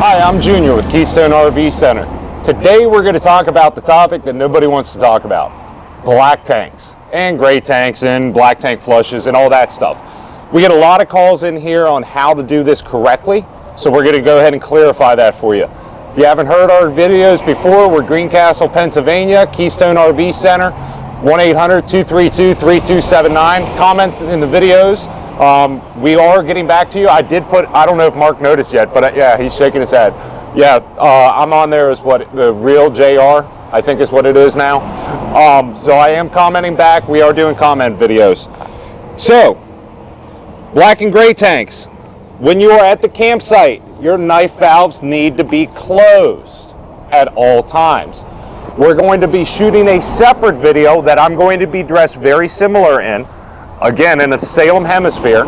Hi, I'm Junior with Keystone RV Center. Today we're going to talk about the topic that nobody wants to talk about. Black tanks and gray tanks and black tank flushes and all that stuff. We get a lot of calls in here on how to do this correctly, so we're going to go ahead and clarify that for you. If you haven't heard our videos before, we're Greencastle, Pennsylvania, Keystone RV Center, 1-800-232-3279. Comment in the videos. We are getting back to you. I did put, I don't know if Mark noticed yet, but yeah, he's shaking his head. Yeah, I'm on there as what, the real JR, I think is what it is now. So I am commenting back. We are doing comment videos. So, black and gray tanks. When you are at the campsite, your knife valves need to be closed at all times. We're going to be shooting a separate video that I'm going to be dressed very similar in. Again, in the Salem hemisphere,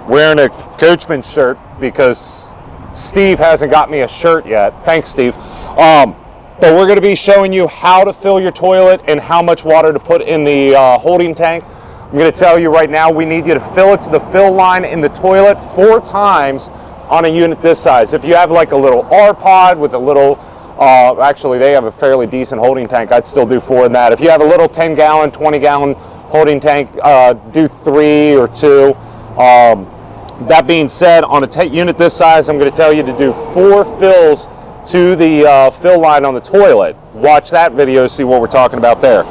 wearing a coachman shirt because Steve hasn't got me a shirt yet. Thanks, Steve. But we're going to be showing you how to fill your toilet and how much water to put in the holding tank. I'm going to tell you right now, we need you to fill it to the fill line in the toilet 4 times on a unit this size. If you have like a little R-Pod with a little, actually they have a fairly decent holding tank, I'd still do 4 in that. If you have a little 10-gallon, 20-gallon holding tank, do 3 or 2. That being said, on a unit this size, I'm going to tell you to do 4 fills to the fill line on the toilet. Watch that video, see what we're talking about there.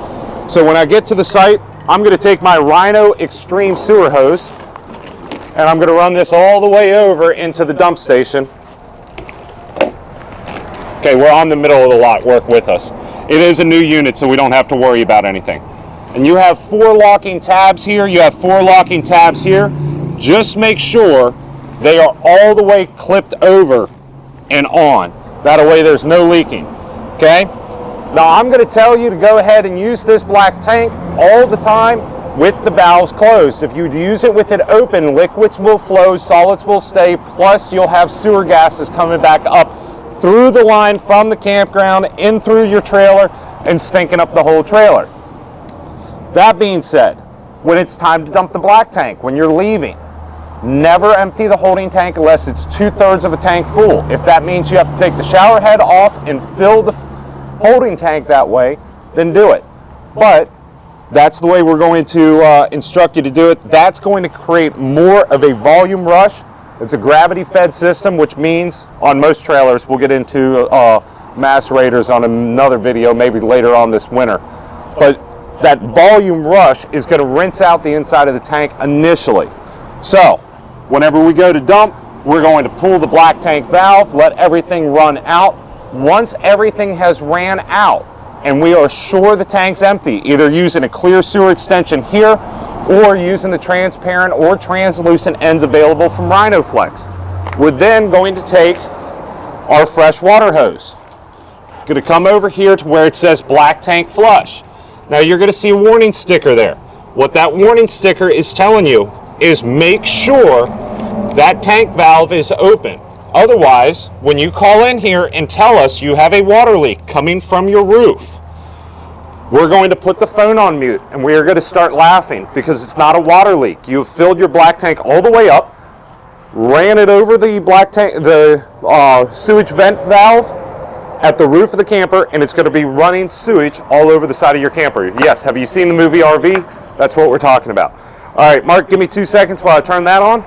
So when I get to the site, I'm going to take my Rhino Extreme sewer hose and I'm going to run this all the way over into the dump station. Okay, we're on the middle of the lot, work with us. It is a new unit, so we don't have to worry about anything. And you have 4 locking tabs here, you have 4 locking tabs here. Just make sure they are all the way clipped over and on. That way there's no leaking, okay? Now I'm gonna tell you to go ahead and use this black tank all the time with the valves closed. If you use it with it open, liquids will flow, solids will stay, plus you'll have sewer gases coming back up through the line from the campground, in through your trailer, and stinking up the whole trailer. That being said, when it's time to dump the black tank, when you're leaving, never empty the holding tank unless it's 2/3 of a tank full. If that means you have to take the shower head off and fill the holding tank that way, then do it. But that's the way we're going to instruct you to do it. That's going to create more of a volume rush. It's a gravity-fed system, which means on most trailers, we'll get into macerators on another video, maybe later on this winter. But that volume rush is going to rinse out the inside of the tank initially. So, whenever we go to dump, we're going to pull the black tank valve, let everything run out. Once everything has ran out, and we are sure the tank's empty, either using a clear sewer extension here, or using the transparent or translucent ends available from Rhinoflex. We're then going to take our fresh water hose. Going to come over here to where it says black tank flush. Now you're going to see a warning sticker there. What that warning sticker is telling you is make sure that tank valve is open. Otherwise, when you call in here and tell us you have a water leak coming from your roof, we're going to put the phone on mute and we are going to start laughing because it's not a water leak. You have filled your black tank all the way up, ran it over the black tank, the sewage vent valve at the roof of the camper, and it's going to be running sewage all over the side of your camper. Yes, have you seen the movie RV? That's what we're talking about. All right, Mark, give me 2 seconds while I turn that on.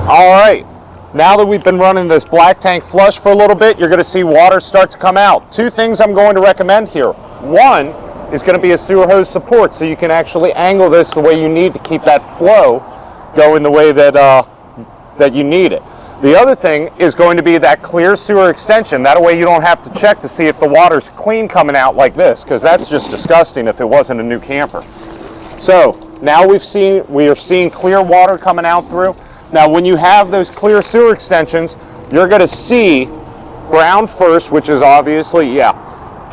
All right, now that we've been running this black tank flush for a little bit, you're going to see water start to come out. 2 things I'm going to recommend here. One is going to be a sewer hose support, so you can actually angle this the way you need to keep that flow going the way that, that you need it. The other thing is going to be that clear sewer extension. That way you don't have to check to see if the water's clean coming out like this, because that's just disgusting if it wasn't a new camper. So now we are seeing clear water coming out through. Now when you have those clear sewer extensions, you're going to see brown first, which is obviously, yeah.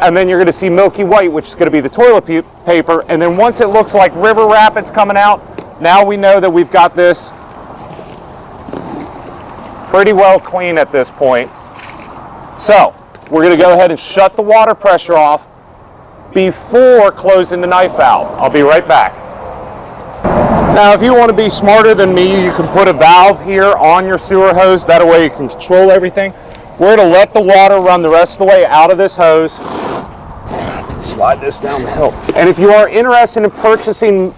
And then you're going to see milky white, which is going to be the toilet paper. And then once it looks like river rapids coming out, now we know that we've got this pretty well clean at this point. So we're going to go ahead and shut the water pressure off before closing the knife valve. I'll be right back. Now, if you want to be smarter than me, you can put a valve here on your sewer hose. That way you can control everything. We're going to let the water run the rest of the way out of this hose. Slide this down the hill. And if you are interested in purchasing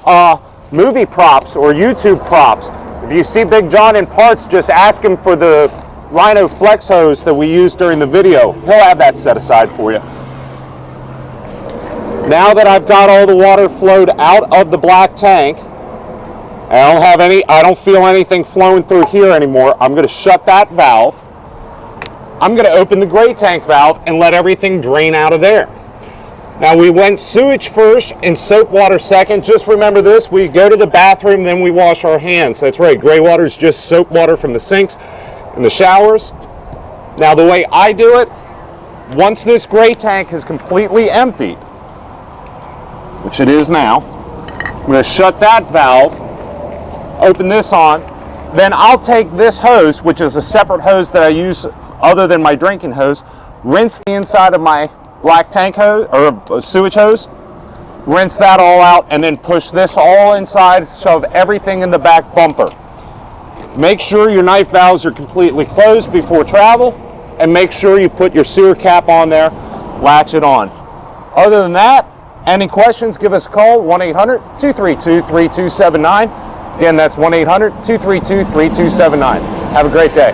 movie props or YouTube props, if you see Big John in parts, just ask him for the Rhino Flex hose that we used during the video. He'll have that set aside for you. Now that I've got all the water flowed out of the black tank, I don't feel anything flowing through here anymore. I'm going to shut that valve. I'm going to open the gray tank valve and let everything drain out of there. Now, we went sewage first and soap water second. Just remember this, we go to the bathroom, then we wash our hands. That's right, gray water is just soap water from the sinks and the showers. Now, the way I do it, once this gray tank is completely emptied, which it is now, I'm going to shut that valve, open this on, then I'll take this hose, which is a separate hose that I use other than my drinking hose, rinse the inside of my black tank hose or sewage hose, rinse that all out, and then push this all inside, shove everything in the back bumper. Make sure your knife valves are completely closed before travel, and make sure you put your sewer cap on there, latch it on. Other than that, any questions, give us a call, 1-800-232-3279. Again, that's 1-800-232-3279. Have a great day.